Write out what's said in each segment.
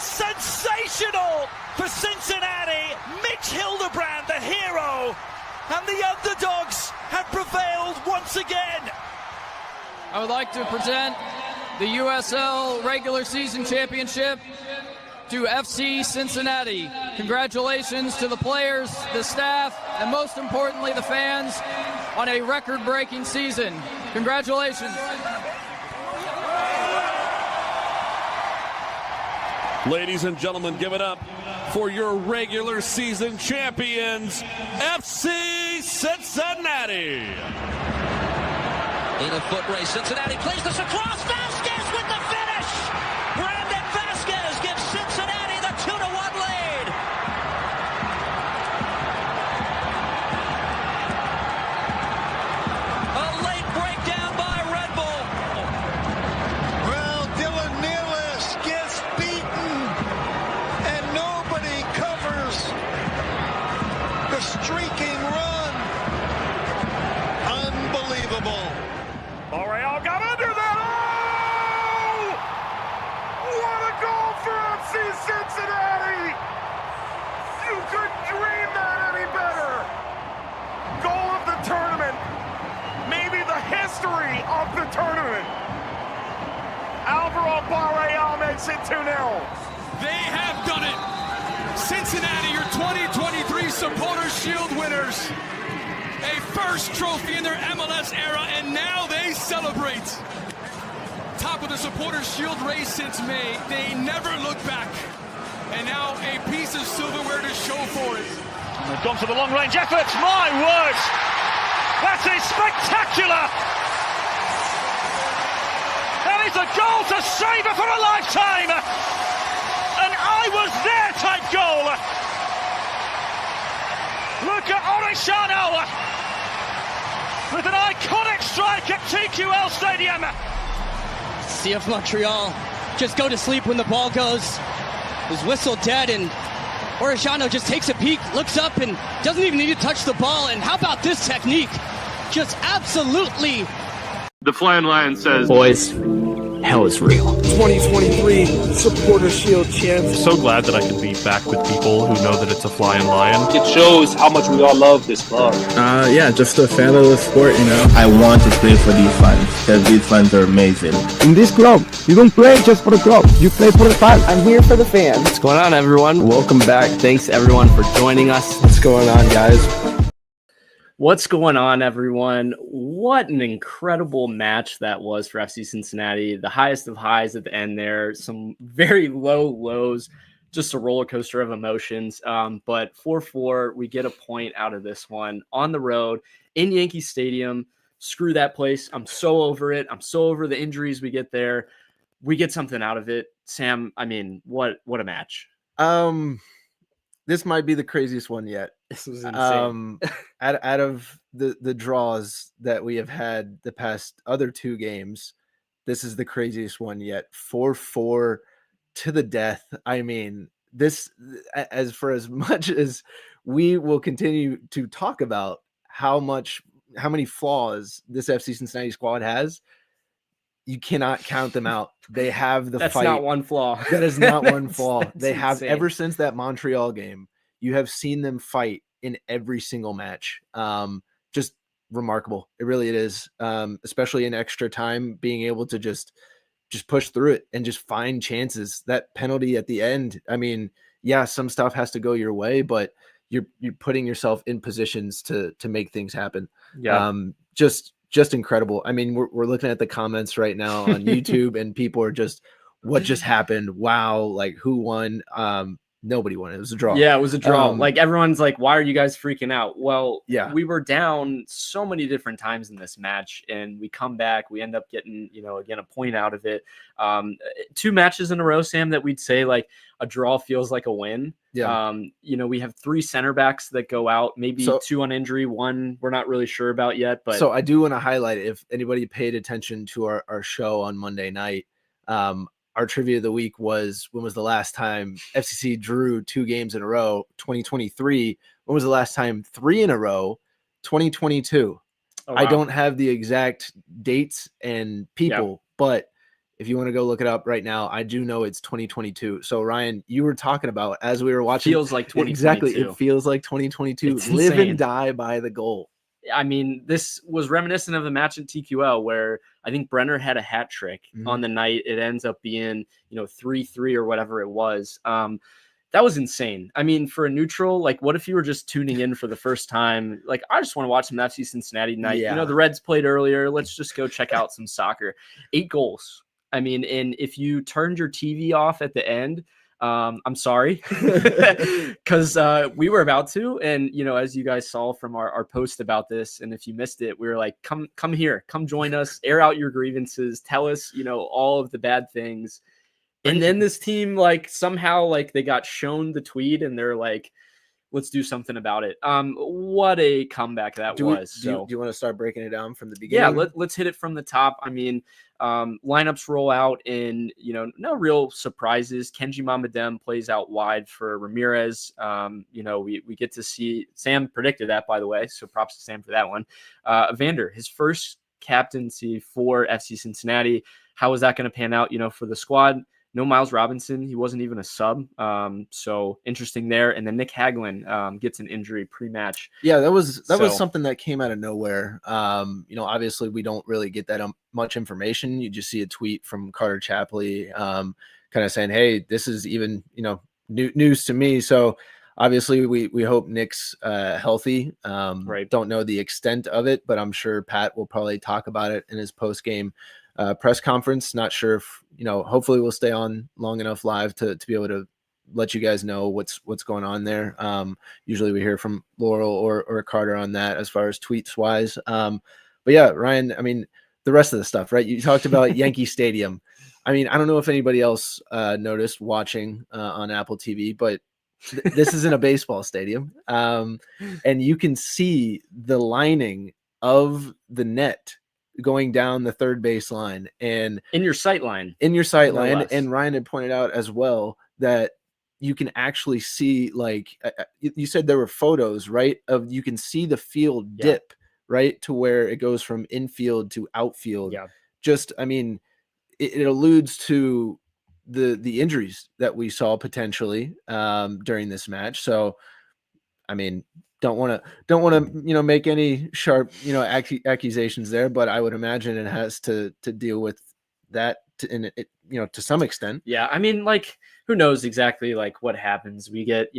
sensational for Cincinnati. Mitch Hildebrand, the hero, and the underdogs have prevailed once again. I would like to present the USL regular season championship to FC Cincinnati. Congratulations to the players, the staff, and most importantly the fans on a record-breaking season. Congratulations. Ladies and gentlemen, give it up for your regular season champions, FC Cincinnati. In a foot race, Cincinnati plays this across. Vasquez with the finish. Brandon Vasquez gives Cincinnati the 2-1 lead. A late breakdown by Red Bull. Well, Dylan Nealis gets beaten, and nobody covers the streaking run. Unbelievable. L'Oreal got under that. Oh! What a goal for FC Cincinnati! You couldn't dream that any better. Goal of the tournament. Maybe the history of the tournament. Alvaro Barreal makes it 2-0. They have done it. Cincinnati, your 2023 Supporters Shield winners. A first trophy in their MLS era, and now they celebrate. Top of the Supporters Shield race since May. They never look back. And now a piece of silverware to show for it. And they've gone for the long-range efforts. My word! That is spectacular! That is a goal to savour for a lifetime! An I-was-there type goal! Look at Orishano with an iconic strike at TQL Stadium. CF Montreal just go to sleep when the ball goes. His whistle dead, and Orishano just takes a peek, looks up, and doesn't even need to touch the ball. And how about this technique? Just absolutely. The Flying Lion says, boys, hell is real. 2023 Supporter Shield champs. So glad that I can be back with people who know that it's a Flying Lion. It shows how much we all love this club. Yeah, just a fan of the sport, you know. I want to play for these fans because these fans are amazing. In this club, you don't play just for the club, you play for the fans. I'm here for the fans. What's going on, everyone? Welcome back. Thanks, everyone, for joining us. What's going on, guys? What's going on, everyone? What an incredible match that was for FC Cincinnati. The highest of highs at the end there. Some very low lows. Just a roller coaster of emotions. But 4-4, we get a point out of this one on the road in Yankee Stadium. Screw that place. I'm so over it. I'm so over the injuries we get there. We get something out of it. Sam, I mean, what a match. This might be the craziest one yet. This was insane. Out of the draws that we have had the past other two games, this is the craziest one yet. 4-4 to the death. I mean, this, as much as we will continue to talk about how many flaws this FC Cincinnati squad has, you cannot count them out. They have the That's fight. That's not one flaw. That is not one flaw. They have insane. Ever since that Montreal game, you have seen them fight in every single match. Just remarkable. It really is. Especially in extra time, being able to just push through it and just find chances. That penalty at the end, I mean, yeah, some stuff has to go your way, but you're putting yourself in positions to make things happen. Yeah. Just incredible. I mean, we're looking at the comments right now on YouTube and people are just, what just happened? Wow. Like, who won? Nobody won. It was a draw. Yeah, it was a draw. Like, everyone's like, why are you guys freaking out? Well, yeah, we were down so many different times in this match and we come back. We end up getting, again, a point out of it. 2 matches in a row, Sam, that we'd say like a draw feels like a win. Yeah. We have 3 center backs that go out, maybe 2 on injury, 1 we're not really sure about yet. But so I do want to highlight, if anybody paid attention to our show on Monday night, our trivia of the week was, when was the last time FCC drew 2 games in a row? 2023. When was the last time 3 in a row? 2022. Oh, wow. I don't have the exact dates and people, but If you want to go look it up right now, I do know it's 2022. So Ryan, you were talking about as we were watching, feels like 2022. Exactly, it feels like 2022. It's Live insane. and die by the goal. I mean, this was reminiscent of the match in TQL where I think Brenner had a hat trick on the night. It ends up being, 3-3 or whatever it was. That was insane. I mean, for a neutral, like, what if you were just tuning in for the first time? Like, I just want to watch some FC Cincinnati tonight. Yeah. The Reds played earlier. Let's just go check out some soccer. 8 goals. I mean, and if you turned your TV off at the end, I'm sorry, because we were about to, and as you guys saw from our post about this, and if you missed it, we were like, come here, come join us, air out your grievances, tell us, all of the bad things. And then this team, like, somehow, like, they got shown the tweet, and they're like, let's do something about it. What a comeback that was. Do you want to start breaking it down from the beginning? Yeah, let's hit it from the top. I mean, lineups roll out and, no real surprises. Kenji Mamadem plays out wide for Ramirez. We get to see, Sam predicted that, by the way, so props to Sam for that one. Evander, his first captaincy for FC Cincinnati. How is that going to pan out, for the squad? No Miles Robinson. He wasn't even a sub. So interesting there. And then Nick Hagelin gets an injury pre-match. Yeah, that was something that came out of nowhere. Obviously we don't really get that much information. You just see a tweet from Carter Chapley kind of saying, hey, this is even, news to me. So obviously we hope Nick's healthy. Right. Don't know the extent of it, but I'm sure Pat will probably talk about it in his post-game press conference. Not sure if, hopefully we'll stay on long enough live to be able to let you guys know what's going on there. Usually we hear from Laurel or Carter on that as far as tweets wise. But yeah, Ryan, I mean, the rest of the stuff, right? You talked about Yankee Stadium. I mean, I don't know if anybody else noticed watching on Apple TV, but this isn't a baseball stadium. And you can see the lining of the net going down the third baseline and in your sight line. And Ryan had pointed out as well that you can actually see, like you said, there were photos, right? Of you can see the field dip, right? To where it goes from infield to outfield. Yeah. Just, I mean, it alludes to the injuries that we saw potentially during this match. So, I mean, don't want to make any sharp accusations there, but I would imagine it has to deal with that to some extent. Yeah, I mean, like, who knows exactly like what happens. We get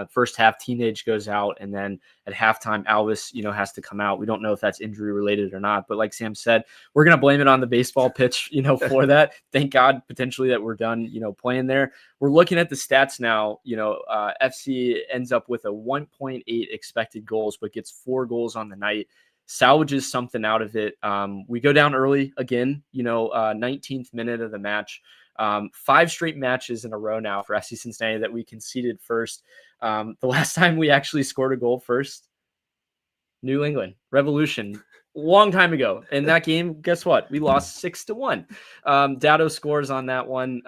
first half Teenage goes out, and then at halftime Alvis has to come out. We don't know if that's injury related or not, but like Sam said, we're gonna blame it on the baseball pitch for that. Thank God potentially that we're done playing there. We're looking at the stats now. FC ends up with a 1.8 expected goals, but gets 4 goals on the night. Salvages something out of it. We go down early again, 19th minute of the match. 5 straight matches in a row now for FC Cincinnati that we conceded first. The last time we actually scored a goal first, New England Revolution, long time ago. In that game, guess what? We lost 6-1. Dado scores on that one.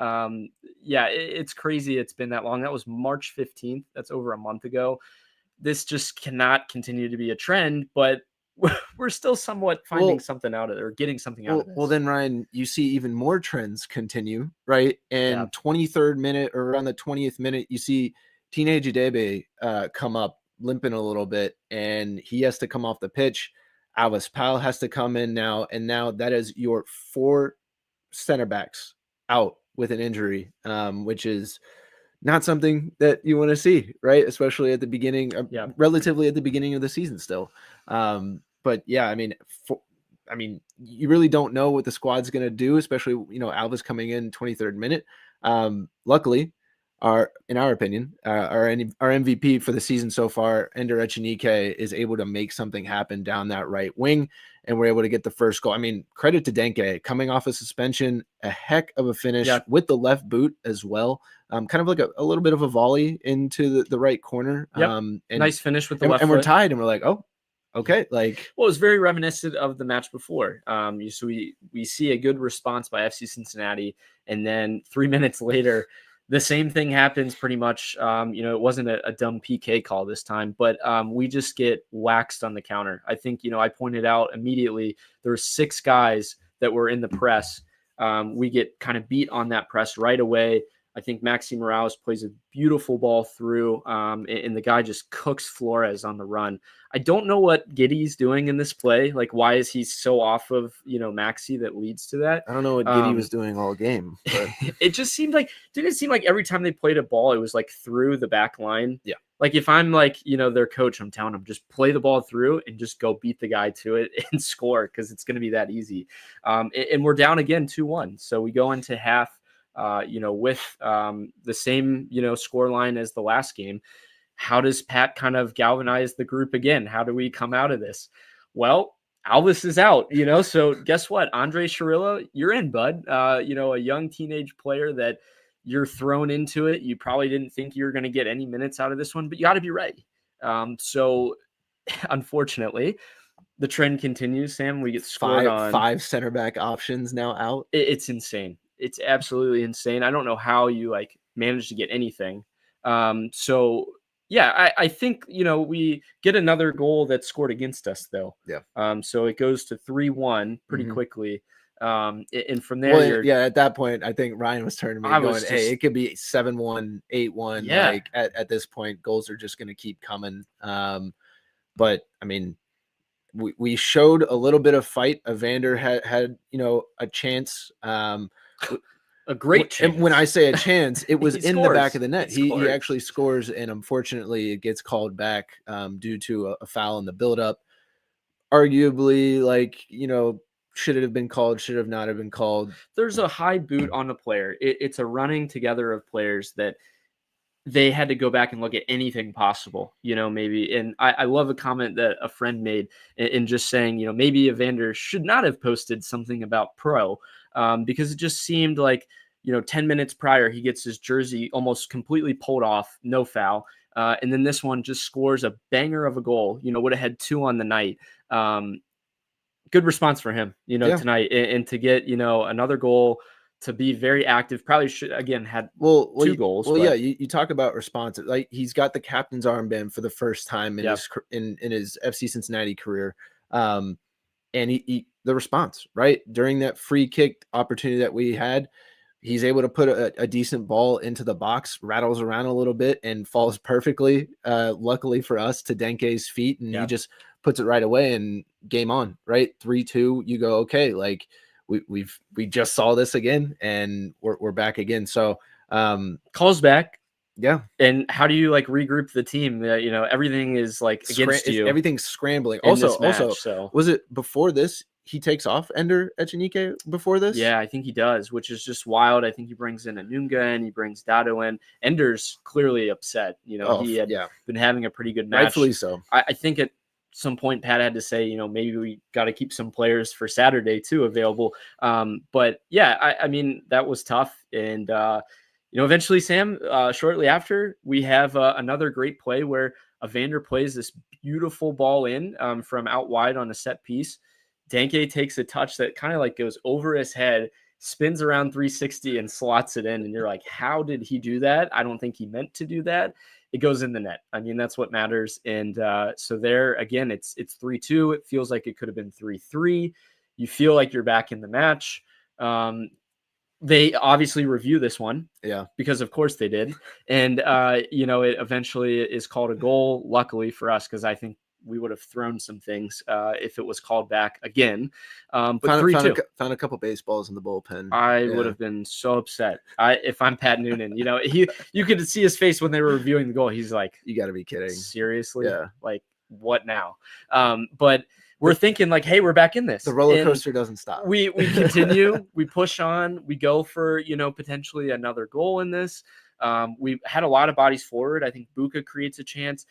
It's crazy. It's been that long. That was March 15th. That's over a month ago. This just cannot continue to be a trend, but we're still somewhat finding something out of it, or getting something out of it. Well, then, Ryan, you see even more trends continue, right? And 23rd minute or around the 20th minute, you see Teenage Idebe come up limping a little bit, and he has to come off the pitch. Alvis Powell has to come in now, and now that is your 4 center backs out with an injury, which is not something that you want to see, right? Especially at the beginning, relatively at the beginning of the season still. But yeah, I mean, you really don't know what the squad's going to do, especially, Alvis coming in 23rd minute. Luckily, in our opinion, our MVP for the season so far, Ender Echenike, is able to make something happen down that right wing, and we're able to get the first goal. I mean, credit to Denkey coming off a suspension, a heck of a finish with the left boot as well. Kind of like a little bit of a volley into the right corner. And nice finish with the left and foot. We're tied, and we're like, oh, okay. Like, well, it was very reminiscent of the match before. So we see a good response by FC Cincinnati, and then 3 minutes later, the same thing happens pretty much. It wasn't a dumb PK call this time, but we just get waxed on the counter. I think, I pointed out immediately there were 6 guys that were in the press We get kind of beat on that press right away. I think Maxi Morales plays a beautiful ball through, and the guy just cooks Flores on the run. I don't know what Giddey's doing in this play. Like, why is he so off of, Maxi that leads to that? I don't know what Giddey was doing all game. But it just seemed like, didn't it seem like every time they played a ball, it was like through the back line? Yeah. Like if I'm like, their coach, I'm telling them just play the ball through and just go beat the guy to it and score because it's going to be that easy. And we're down again 2-1. So we go into half, with the same, score line as the last game. How does Pat kind of galvanize the group again? How do we come out of this? Well, Alvis is out, so guess what? Andre Chirilla, you're in, bud. A young teenage player that you're thrown into it. You probably didn't think you were going to get any minutes out of this one, but you got to be ready. So unfortunately, the trend continues, Sam. We get scored on. 5 center back options now out. It's insane. It's absolutely insane. I don't know how you manage to get anything. So yeah, I think, we get another goal that's scored against us though. Yeah. So it goes to 3-1 pretty quickly. And from there, at that point, I think Ryan was turning to me going, hey, it could be 7-1, 8-1. Yeah. Like at this point, goals are just going to keep coming. But I mean, we showed a little bit of fight. Evander had a chance. A great chance. And when I say a chance, it was in the back of the net. He He actually scores, and unfortunately, it gets called back due to a foul in the buildup. Arguably, should it have been called? Should have not have been called? There's a high boot on the player. It's a running together of players that they had to go back and look at anything possible, maybe. And I love a comment that a friend made in just saying, maybe Evander should not have posted something about pro because it just seemed like, 10 minutes prior, he gets his jersey almost completely pulled off, no foul. And then this one just scores a banger of a goal, would have had 2 on the night. Good response for him, tonight. And to get, another goal, to be very active, probably should again had 2 goals. Well, yeah, you talk about responsive. Like he's got the captain's armband for the first time in his FC Cincinnati career, and he the response right during that free kick opportunity that we had. He's able to put a decent ball into the box, rattles around a little bit, and falls perfectly. Luckily for us, to Denkey's feet, and he just puts it right away. And game on, right? 3-2. You go, okay, like. We just saw this again, and we're back again. So calls back. Yeah. And how do you regroup the team? Everything is against you. Everything's scrambling. Also, was it before this? He takes off Ender Echenike before this? Yeah, I think he does, which is just wild. I think he brings in Anunga and he brings Dado in. Ender's clearly upset. He had been having a pretty good match. Rightfully so. I think at some point Pat had to say, maybe we got to keep some players for Saturday too available. But yeah, I mean, that was tough. And, eventually, Sam, shortly after, we have another great play where Evander plays this beautiful ball in from out wide on a set piece. Denkey takes a touch that kind of goes over his head, spins around 360 and slots it in. And you're like, how did he do that? I don't think he meant to do that. It goes in the net. I mean, that's what matters. And so there again, it's 3-2. It feels like it could have been 3-3. You feel like you're back in the match. They obviously review this one. Yeah. Because of course they did. And, it eventually is called a goal, luckily for us, because I think we would have thrown some things if it was called back again. But 3-2. Found a couple baseballs in the bullpen. I would have been so upset. If I'm Pat Noonan, you could see his face when they were reviewing the goal. He's like, "You got to be kidding! Seriously? Yeah. Like what now?" But we're thinking "Hey, we're back in this. The roller coaster doesn't stop." We continue. We push on. We go for potentially another goal in this. We had a lot of bodies forward. I think Buka creates a chance.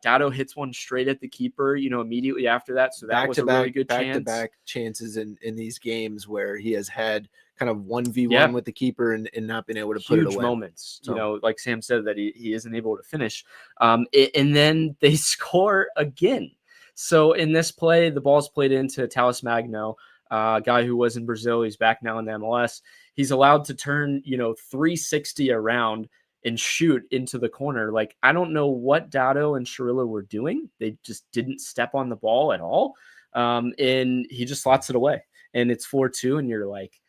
Dado hits one straight at the keeper, immediately after that. So that was a really good chance. Back-to-back chances in these games where he has had kind of 1v1 with the keeper and not been able to put it away. Huge moments, like Sam said, that he isn't able to finish. And then they score again. So in this play, the ball's played into Talis Magno, a guy who was in Brazil. He's back now in the MLS. He's allowed to turn, 360 around and shoot into the corner. I don't know what Dado and Chirilla were doing. They just didn't step on the ball at all. And he just slots it away. And it's 4-2. And you're like,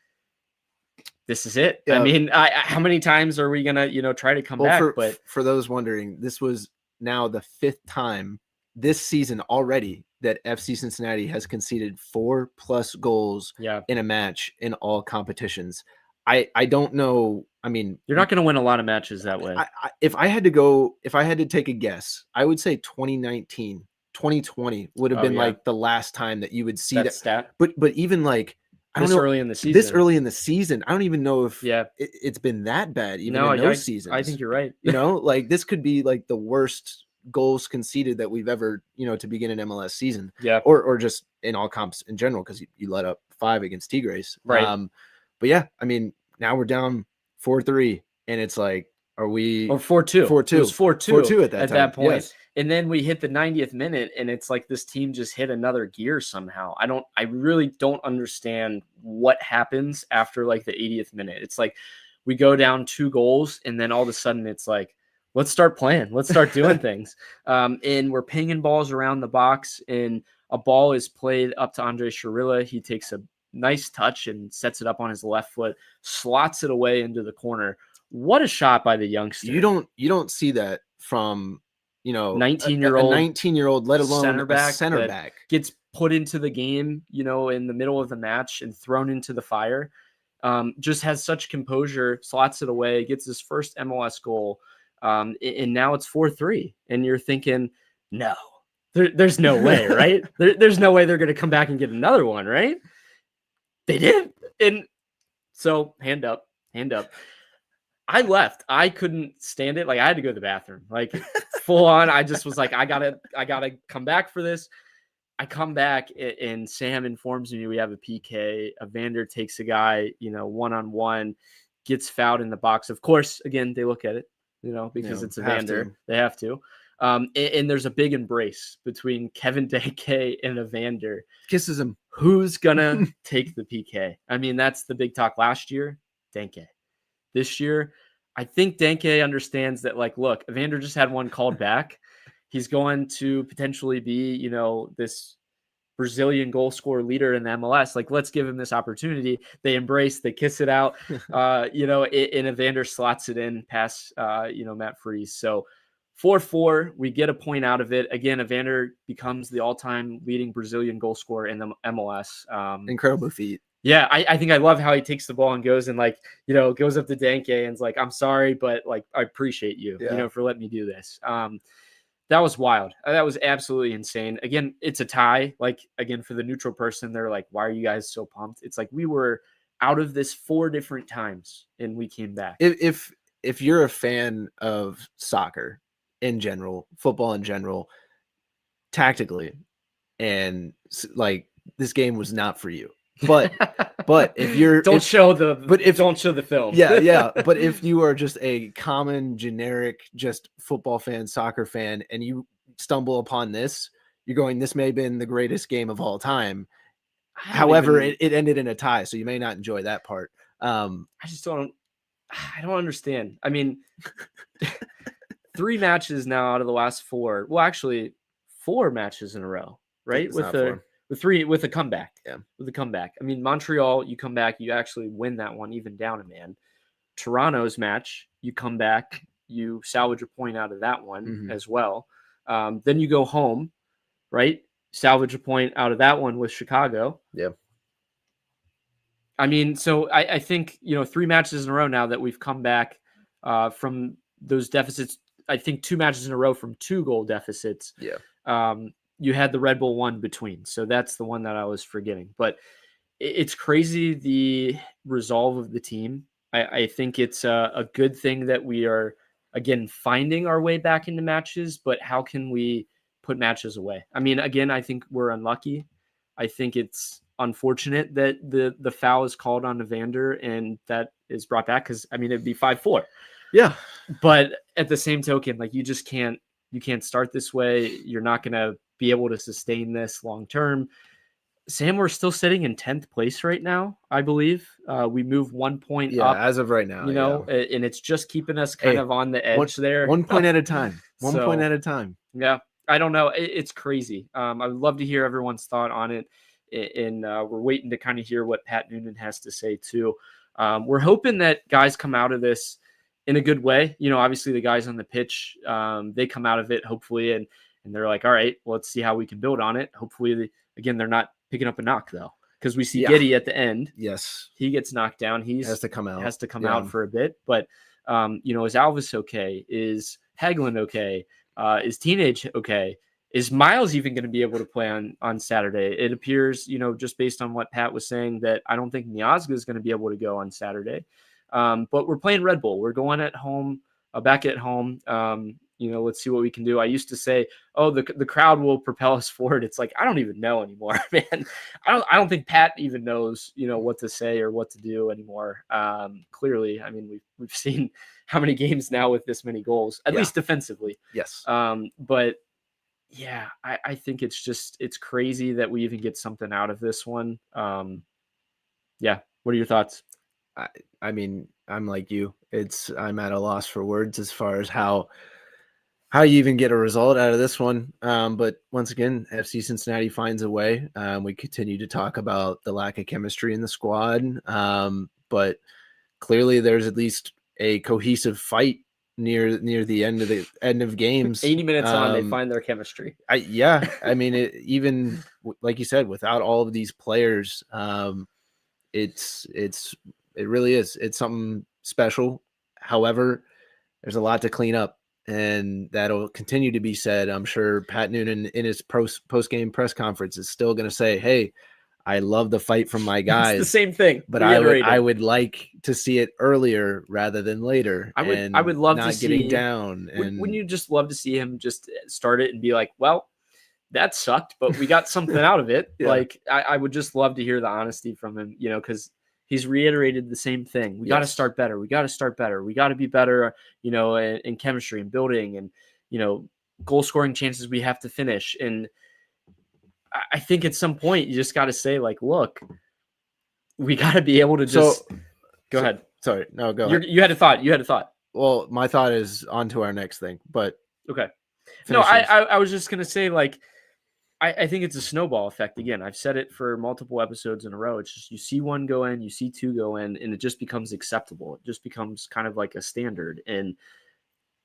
this is it. Yeah. I mean, how many times are we gonna, try to come back? But for those wondering, this was now the 5th time this season already that FC Cincinnati has conceded 4+ goals in a match in all competitions. I don't know. I mean, you're not going to win a lot of matches that way. If I had to take a guess, I would say 2019, 2020 would have been like the last time that you would see that stat. But even like this early in the season, I don't even know if it's been that bad even in those seasons. I think you're right. Like this could be like the worst goals conceded that we've ever, to begin an MLS season. Yeah. Or just in all comps in general, because you let up 5 against Tigres. Right. But yeah, I mean, now we're down 4-3, and it's like, are we or 4-2? 4-2. It was 4-2 at that point. Yes. And then we hit the 90th minute, and it's like this team just hit another gear somehow. I really don't understand what happens after like the 80th minute. It's like we go down 2 goals, and then all of a sudden it's like, let's start playing. Let's start doing things. And we're pinging balls around the box, and a ball is played up to Andre Shirilla. He takes a nice touch and sets it up on his left foot, slots it away into the corner. What a shot by the youngster. You don't see that from, 19-year-old, 19-year-old, let alone center back gets put into the game, in the middle of the match and thrown into the fire. Just has such composure, slots it away, gets his first MLS goal. And now it's 4-3. And you're thinking, no, there's no way, right? There's no way they're going to come back and get another one, right? They did. And so hand up. I left. I couldn't stand it. Like I had to go to the bathroom, like full on. I just was like, I gotta come back for this. I come back and Sam informs me we have a PK. Evander takes a guy, one-on-one, gets fouled in the box. Of course, again, they look at it, because it's Evander. They have to. And there's a big embrace between Kevin Denkey and Evander. Kisses him. Who's gonna take the PK? I mean, that's the big talk last year. Denkey. This year, I think Denkey understands that, like, look, Evander just had one called back. He's going to potentially be, this Brazilian goal scorer leader in the MLS. Like, let's give him this opportunity. They embrace, they kiss it out, and Evander slots it in past, Matt Freese. So 4-4, we get a point out of it. Again, Evander becomes the all-time leading Brazilian goal scorer in the MLS. Incredible feat. Yeah, I think I love how he takes the ball and goes and goes up to Denkey and is like, I'm sorry, but like, I appreciate you, for letting me do this. That was wild. That was absolutely insane. Again, it's a tie. Like, again, for the neutral person, they're like, why are you guys so pumped? It's like we were out of this 4 different times and we came back. If you're a fan of soccer in general, football in general, tactically, and like this game was not for you. But if you're don't show the film. Yeah. But if you are just a common, generic, just football fan, soccer fan, and you stumble upon this, you're going, this may have been the greatest game of all time. However, it ended in a tie, so you may not enjoy that part. I don't understand. I mean, 3 matches now out of the last 4. Well, actually 4 matches in a row, right? With a comeback. Yeah. With a comeback. I mean, Montreal, you come back, you actually win that one, even down a man. Toronto's match, you come back, you salvage a point out of that one as well. Then you go home, right? Salvage a point out of that one with Chicago. Yeah. I mean, so I think, 3 matches in a row now that we've come back from those deficits. I think 2 matches in a row from 2-goal deficits. Yeah. You had the Red Bull one between. So that's the one that I was forgetting. But it's crazy, the resolve of the team. I think it's a good thing that we are, again, finding our way back into matches. But how can we put matches away? I mean, again, I think we're unlucky. I think it's unfortunate that the foul is called on Evander and that is brought back because, I mean, it'd be 5-4. Yeah. But at the same token, like, you just can't start this way. You're not going to be able to sustain this long term. Sam, we're still sitting in 10th place right now, I believe. We move 1 point up as of right now, and it's just keeping us kind of on the edge there. 1 point at a time. One point at a time. Yeah. I don't know. It's crazy. I would love to hear everyone's thought on it. And we're waiting to kind of hear what Pat Noonan has to say too. We're hoping that guys come out of this in a good way. Obviously the guys on the pitch, they come out of it hopefully, and they're like, all right, well, let's see how we can build on it. Hopefully, again, they're not picking up a knock though, because we see Giddey at the end. Yes, he gets knocked down. He has to come out for a bit. But is Alvis okay? Is Hagelin okay? Is Teenage okay? Is Miles even going to be able to play on Saturday? It appears, just based on what Pat was saying, that I don't think Miazga is going to be able to go on Saturday. But we're playing Red Bull. We're going at home, back at home. Let's see what we can do. I used to say, oh, the crowd will propel us forward. It's like, I don't even know anymore, man. I don't think Pat even knows, what to say or what to do anymore. Clearly, I mean, we've seen how many games now with this many goals, at least defensively. Yes. But yeah, I think it's crazy that we even get something out of this one. Yeah. What are your thoughts? I mean, I'm like you. I'm at a loss for words as far as how you even get a result out of this one. But once again, FC Cincinnati finds a way. We continue to talk about the lack of chemistry in the squad. But clearly there's at least a cohesive fight near the end of games. 80 minutes on, they find their chemistry. I mean, even like you said, without all of these players, it really is. It's something special. However, there's a lot to clean up, and that'll continue to be said. I'm sure Pat Noonan in his post-game press conference is still going to say, hey, I love the fight from my guys. It's the same thing, but I would like to see it earlier rather than later. I would love not to getting see down. And wouldn't you just love to see him just start it and be like, well, that sucked, but we got something out of it. Yeah. Like I would just love to hear the honesty from him, because he's reiterated the same thing. We got to start better. We got to start better. We got to be better, in chemistry and building and, goal scoring chances we have to finish. And I think at some point you just got to say, like, look, we got to be able to just go ahead. Sorry. No, go ahead. You had a thought. Well, my thought is on to our next thing, but okay. No, I was just going to say, like, I think it's a snowball effect. Again, I've said it for multiple episodes in a row. It's just you see one go in, you see two go in, and it just becomes acceptable. It just becomes kind of like a standard. And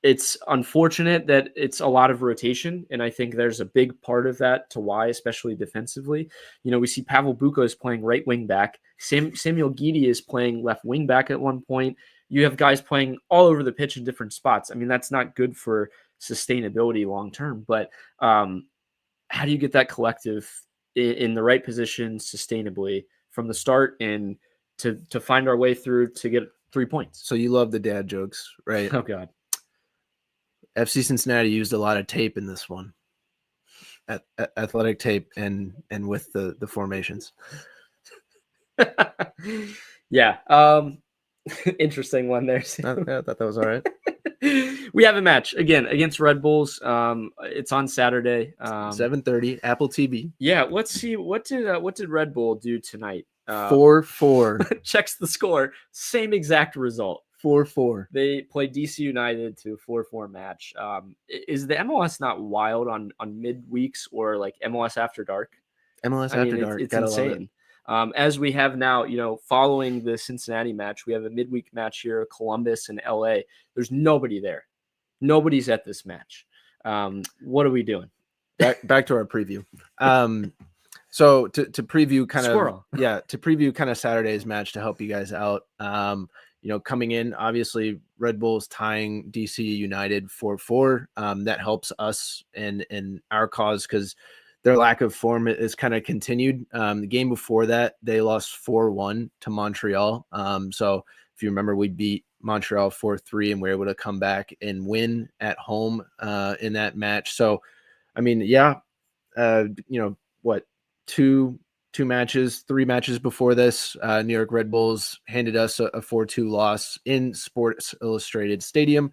it's unfortunate that it's a lot of rotation. And I think there's a big part of that to why, especially defensively. We see Pavel Buko is playing right wing back. Samuel Giddey is playing left wing back at one point. You have guys playing all over the pitch in different spots. I mean, that's not good for sustainability long term. But how do you get that collective in the right position sustainably from the start and to find our way through to get 3 points? So you love the dad jokes, right? Oh, God. FC Cincinnati used a lot of tape in this one, athletic tape and with the formations. Yeah. Interesting one there. I thought that was all right. We have a match again against Red Bulls. It's on Saturday, 7:30, Apple TV. Yeah, let's see what did Red Bull do tonight? 4-4. Checks the score. Same exact result. 4-4. They played DC United to a 4-4 match. Is the MLS not wild on midweeks or like MLS After Dark? MLS After Dark. It's insane. As we have now, following the Cincinnati match, we have a midweek match here, Columbus and LA. There's nobody there. Nobody's at this match. What are we doing? Back to our preview. So to preview kind of Saturday's match to help you guys out. Coming in, obviously Red Bulls tying DC United 4-4. That helps us in our cause because their lack of form is kind of continued. The game before that, they lost 4-1 to Montreal. So if you remember, we beat Montreal 4-3 and we're able to come back and win at home in that match. So, I mean, three matches before this, New York Red Bulls handed us a 4-2 loss in Sports Illustrated Stadium.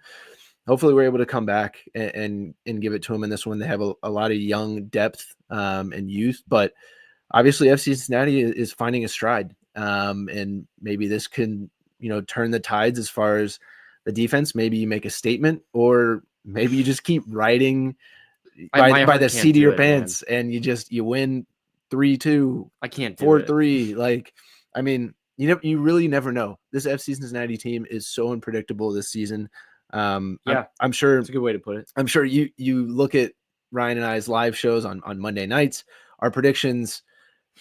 Hopefully we're able to come back and give it to them in this one. They have a lot of young depth and youth, but obviously FC Cincinnati is finding a stride. And maybe this can, turn the tides as far as the defense. Maybe you make a statement, or maybe you just keep riding by the seat of your pants, man. And you win 3-2. I can't do 4-3. Like, I mean, you really never know. This FC Cincinnati team is so unpredictable this season. I'm sure it's a good way to put it. I'm sure you look at Ryan and I's live shows on Monday nights. Our predictions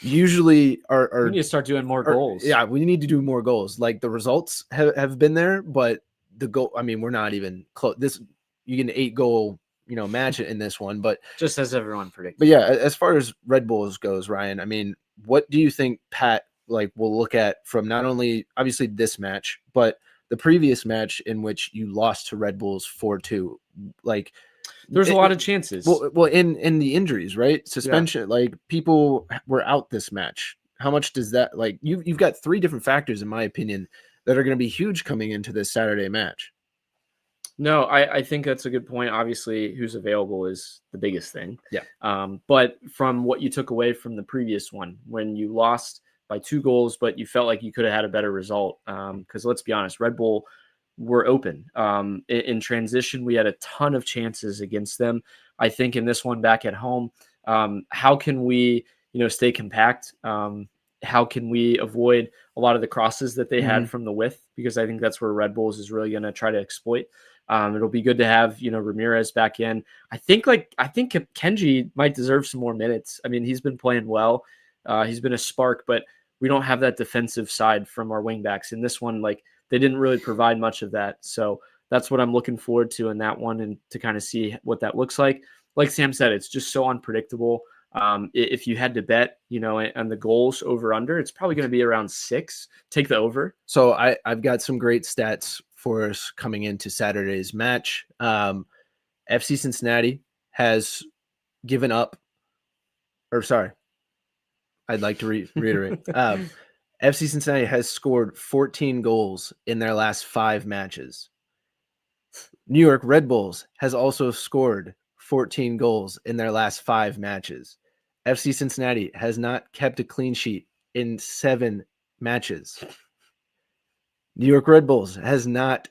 usually are we need to start doing more goals. Yeah, we need to do more goals. Like the results have been there, but the goal, I mean, we're not even close. You get an 8-goal, match in this one, but just as everyone predicted. But yeah, as far as Red Bulls goes, Ryan, I mean, what do you think Pat will look at from not only obviously this match, but the previous match in which you lost to Red Bulls 4-2? There's a lot of chances. Well, in the injuries, right? Suspension, people were out this match. How much does that you've got 3 different factors, in my opinion, that are going to be huge coming into this Saturday match. No, I think that's a good point. Obviously, who's available is the biggest thing. Yeah. But from what you took away from the previous one, when you lost by 2 goals, but you felt like you could have had a better result. Because let's be honest, Red Bull were open. In transition, we had a ton of chances against them. I think in this one back at home, how can we, stay compact? How can we avoid a lot of the crosses that they had from the width? Because I think that's where Red Bulls is really going to try to exploit. It'll be good to have, Ramirez back in. I think Kenji might deserve some more minutes. I mean, he's been playing well. He's been a spark, but we don't have that defensive side from our wingbacks. In this one, they didn't really provide much of that. So that's what I'm looking forward to in that one, and to kind of see what that looks like. Like Sam said, it's just so unpredictable. If you had to bet, on the goals over under, it's probably going to be around 6. Take the over. So I've got some great stats for us coming into Saturday's match. FC Cincinnati has given up, I'd like to reiterate. FC Cincinnati has scored 14 goals in their last 5 matches. New York Red Bulls has also scored 14 goals in their last 5 matches. FC Cincinnati has not kept a clean sheet in 7 matches. New York Red Bulls has not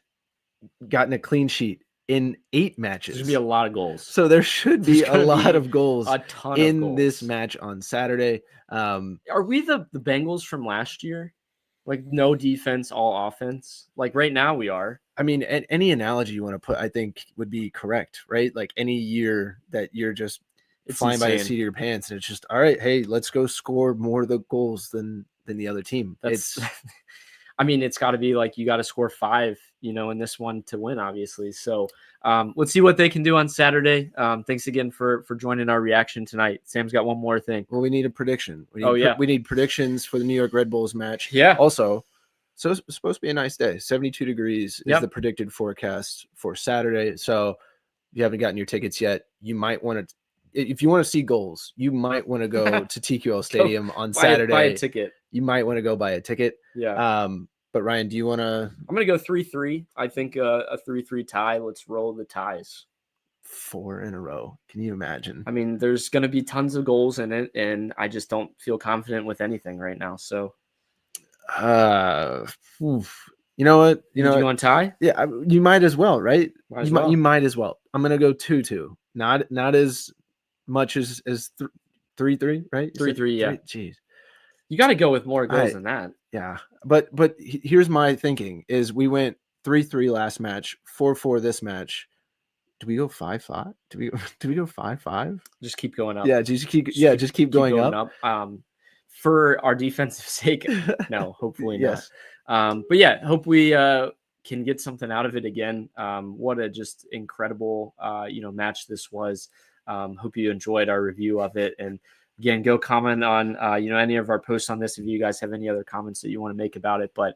gotten a clean sheet in 8 matches. There's going to be a lot of goals. So there should be a lot of goals in this match on Saturday. Are we the Bengals from last year? No defense, all offense? Right now we are. I mean, any analogy you want to put, I think, would be correct, right? Any year that you're just flying by the seat of your pants, and it's just, all right, hey, let's go score more of the goals than the other team. I mean, it's got to be you got to score 5, in this one to win, obviously. So let's see what they can do on Saturday. Thanks again for joining our reaction tonight. Sam's got one more thing. Well, we need a prediction. We need predictions for the New York Red Bulls match. Yeah. Also, so it's supposed to be a nice day. 72 degrees is the predicted forecast for Saturday. So if you haven't gotten your tickets yet, you might want to, if you want to see goals, you might want to go to TQL Stadium on Saturday. Buy a ticket. You might want to go buy a ticket. Yeah. But Ryan, do you want to? I'm going to go 3-3. I think a 3-3 tie. Let's roll the ties. 4 in a row. Can you imagine? I mean, there's going to be tons of goals in it, and I just don't feel confident with anything right now. So, you know what? You want to tie? Yeah, you might as well, right? You might as well. I'm going to go 2-2. Not as much as 3-3, right? 3-3, yeah. Jeez. You got to go with more goals than that. Yeah. But here's my thinking is we went 3-3 last match, 4-4 this match. Do we go 5-5? Do we go 5-5? Just keep going up. Yeah, just keep going up. For our defensive sake, no, hopefully not. Yes. But yeah, hope we can get something out of it again. What a just incredible match this was. Hope you enjoyed our review of it, and again, go comment on any of our posts on this if you guys have any other comments that you want to make about it. But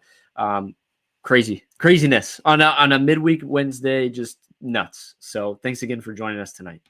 craziness on a midweek Wednesday, just nuts. So thanks again for joining us tonight.